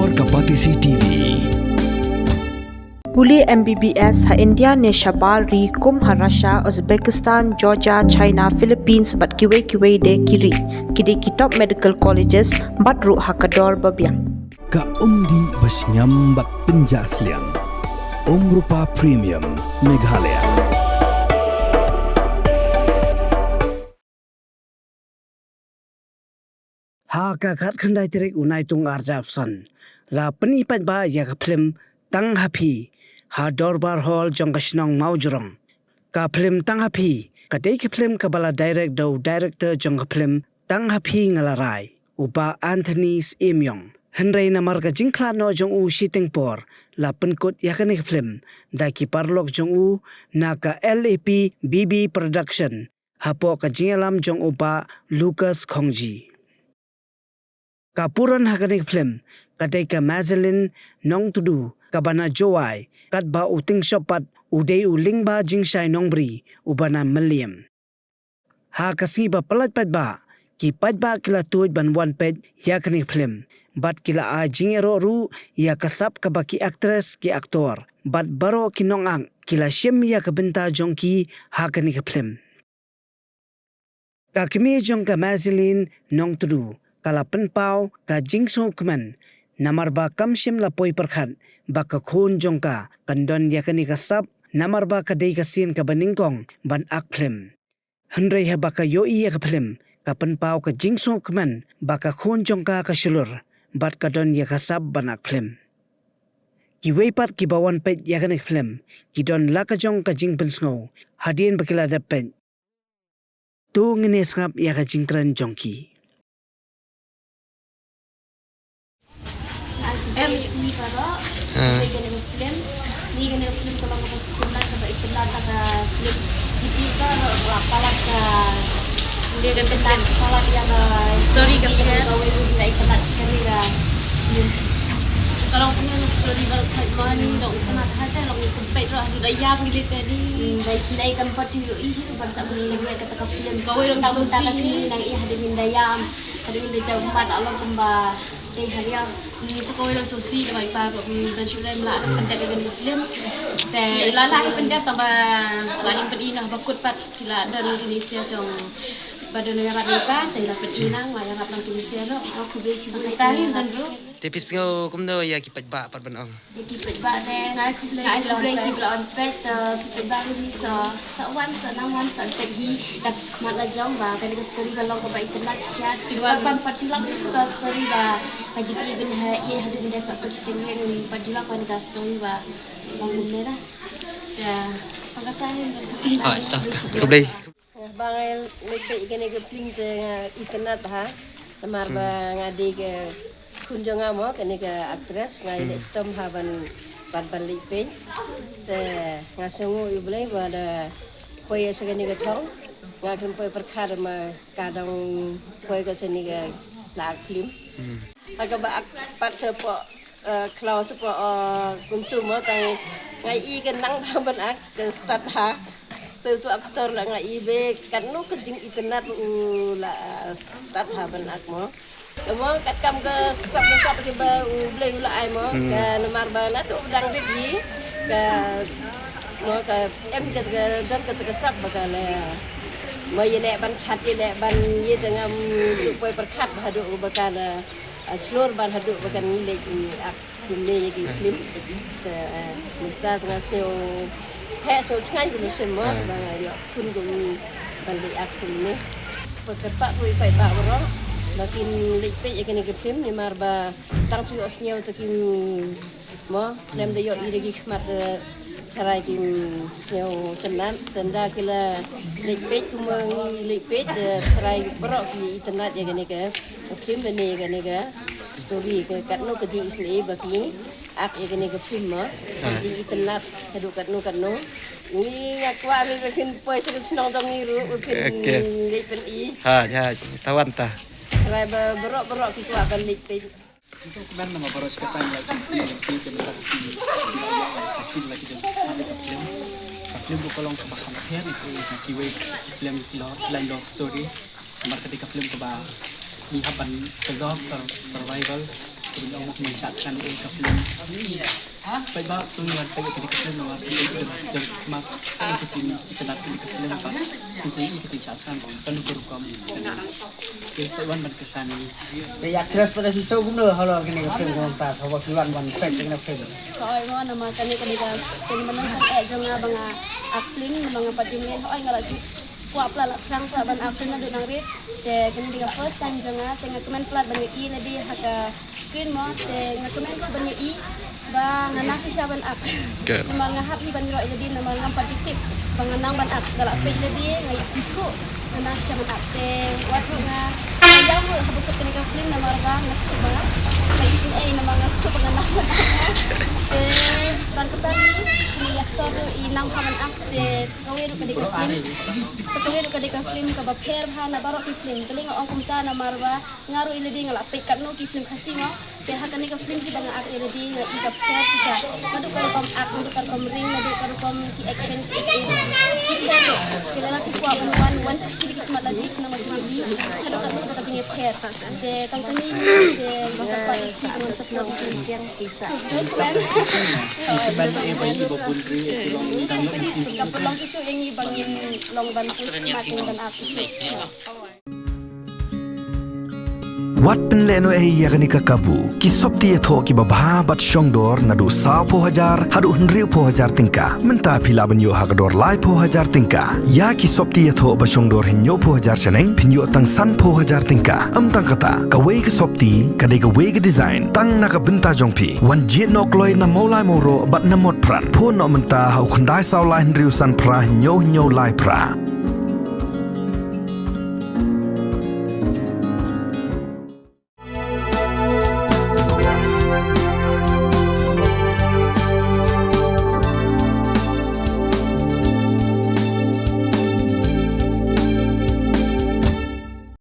Luar Kapatisi TV. Puli MBBS ha India ne Shabal ri kum ha Russia, Uzbekistan, Georgia, China, Philippines bat kiwe de kiri. Kidi kitop medical colleges bat ru ha kador babiang. Ka umdi basnyam bat penjasliang. Rupa Premium Meghalaya. Ha ka khat khandai tirik unai tung arjapsan la penipat ba ya ka film tang happy ha dorbar hall jong kasnong maujrong ka film tang happy ka dei ka film ka bala director jong ka film tang happy ngalarai upa Anthony Emyong henrei namar ka jingkla no jong u shooting por la penkut ya ka ni film da ki parlok jong u na ka LAP BB production hapo ka jingalam jong upa Lucas Khongji Kapuran hakanik film kadai ka Mazalin nong tudu kabana Joai kat ba uting shopat udei uling ba jingshai nongbri ubana Meliam. Ha kasi ba palat pat ba ki pat ba kila tuit ban one pet ya kanik film bat kila a jingero ru ya kasap ka baki actress ki aktor bat baro kinong ang kila shim ya kabenta jongki ha kanik film. Ka kimi jong ka Mazalin nong tudu kala penpau ka jingso keman namar ba kamshim la poi perkhat ba ka khun jongka kandon ya kani ka sap namar ba ka dei ka sin ka baningkong ban ak film henrei ha ba ka yo i ka film ka penpau ka jingso keman ba ka khun jongka ka shulur bat ka don ya ka sap ban ak film ki weipat ki bawan pet ya kani film ki don la ka jong ka jing pensngo hadien bakila dapat tu ngene skap ya ka jingtran jongki Ni para ni gana film kalau mau sekolah kalau itu nak ada film jadi ka apalah ka dia kan tentang apalah yang story kan kalau itu nak itu nak kamera kalau punya story kalau kayak mana dong itu nak ada dong tempat tu ada yang militer ni dari sini kan parti itu bangsa muslim kata ka film kau orang tahu sini nang ia ada mindayam ada mindayam mat Allah kembali kay hariya ni sa ko lang susi na may pago dan syuray mla panda ka ganun film te ilala panda ta ba lain pedina bakut pat kila dan Indonesia jong badan yang rapat te la pedina ma yang rapat Indonesia no aku beli sih tahin dan bro tipis ngau kumno ya kipat ba parbanong kipat ba te na aku beli kipat pet kipat ba ni sa wan sa nang wan sa pet hi dak mala jong ba kan story ba long ka ba internet siya pan pachulang ka story ba Pajik ibn ia hadu benda sakut setengah yang pajulah kan story ba bangun merah ya pangkatan kublai bangai lekte ikene ke pling te internet ha tamar ba ngadi ke kunjungan mo kene ke address ngai le stom haban ban lipe te ngasungu iblai ba da poye segene ke thong ngadun poye perkara ma kadang poye ke seni ke la film agak ba pat sepo klau sepo kuntu mo tang ngai I ke nang ban ak ke start ha tu aktor la ngai be kan no ke jing internet la start ha ban ak mo mo kat kam ke sap ke ba blai la ai mo ke nomar ba na tu dang di ke mo ke em ke dan ke start ba ka le mo yele ban chat yele ban ye tengam tu poi perkhat ba do ba ka la seluruh ban haduk bukan milik ak dunia yang film minta ngasih hasil sengaja dulu semua bang dia pun balik ak ini pekerja pun ipai pak orang lakin lepet yang kini film ni marba tang tu osnya untuk mo lem dia iri khmat carai kim seo tenan tenda kila lepet kumang lepet carai berok di internet yang kini ke film ni kan ke story ke katno ke di isle baki ak ye kene ke film di internet hadu katno ni akwa mi ke poi senong dong ni ru ke lepen I ha sawanta rai berok ki kwa balik pe Isang kiban na mabaros ka tayo like yung sakit lagi jeng film ko lang ka bakal ito yung kiway film line of story marka di ka film ko ba ihapan sa survival Belum menyesatkan ini ke film. Baik banget tuh yang tadi ke film nomor jam mak kecil internet ini ke film apa? Ini kecil catatan bang. Kan berukam. Kesewan berkesan ini. Ya aktres pada bisa guna kalau kini film komentar kalau film one fact kena film. Kau mau nama kani kani sen menonton jangan bang film bang pajungin. Oh nggak kuat pula sang pula ban film nado nang rit. Te kini diga first time jangan tengah komen plat banyak i lagi haka screen mo te ngakomen banyak i ba nganak siya ban up. Namal nga happy ban ro iladi namal nga positive bang nang ban up dala page ladi ngai iku nganak siya ban up te wato nga ayaw mo habot kini ka film na marga ngasto ba kaisin ay namal ngasto bang nang ban up te ban katani ni aktor inang kaman up te sakawero kadika film sakawero kadika film ka ba pair ha na baro ki film kaling ang kumta na marba ngaro iladi nga lapit katno ki film kasimo te hakani ka film ki bang up iladi nga ika pair siya madukar kom up madukar kom ring madukar kom ki action ki sero kilala ki kwa ban one sedikit malagi na magmagi hadukar mo ka tingi pair te tangkani te baka pa ki mo sa flow yang isa Balik balik babundri itu long ini dan long isi. kapag long susu yang ibangin long ban push mating ban up susu วัดเป็นเลนเอียกันนิกาบูกิศพที่ทอกิบบ้าบัดช่องดอร์นาดูสาวพหจาร์ฮัดูหันริวพหจาร์ติงกามันตาพิลาบันโยฮักดอร์ไลพหจาร์ติงกายากิศพที่ทอบัดช่องดอร์หินโยพหจาร์เชนงพินโยตังสันพหจาร์ติงกาตังกตากะเวกิศพที่กะเดกะเวกดีไซน์ตั้งนักบินตาจงพีวันเจ็ดนอกลอยนำมอลายโมโรบัดนำหมดพรันพูนอมันตาเฮาคนได้สาวลายหินริวสันพราหินโยไลพรา